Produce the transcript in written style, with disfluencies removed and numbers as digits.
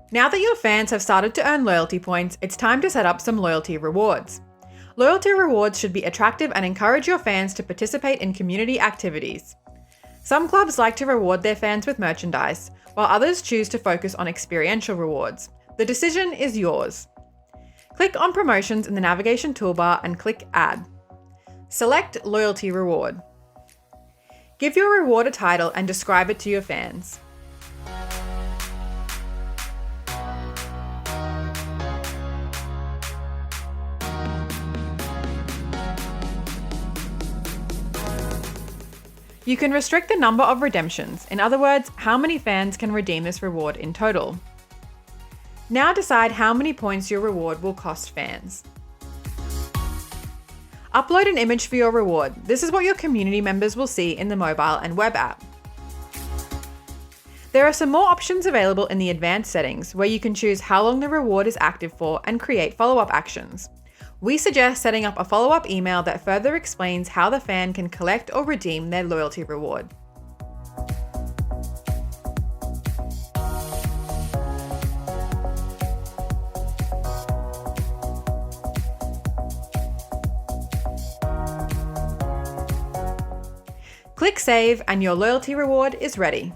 Now that your fans have started to earn loyalty points, it's time to set up some loyalty rewards. Loyalty rewards should be attractive and encourage your fans to participate in community activities. Some clubs like to reward their fans with merchandise, while others choose to focus on experiential rewards. The decision is yours. Click on Promotions in the navigation toolbar and click Add. Select Loyalty Reward. Give your reward a title and describe it to your fans. You can restrict the number of redemptions, in other words, how many fans can redeem this reward in total. Now decide how many points your reward will cost fans. Upload an image for your reward. This is what your community members will see in the mobile and web app. There are some more options available in the advanced settings where you can choose how long the reward is active for and create follow-up actions. We suggest setting up a follow-up email that further explains how the fan can collect or redeem their loyalty reward. Click Save and your loyalty reward is ready.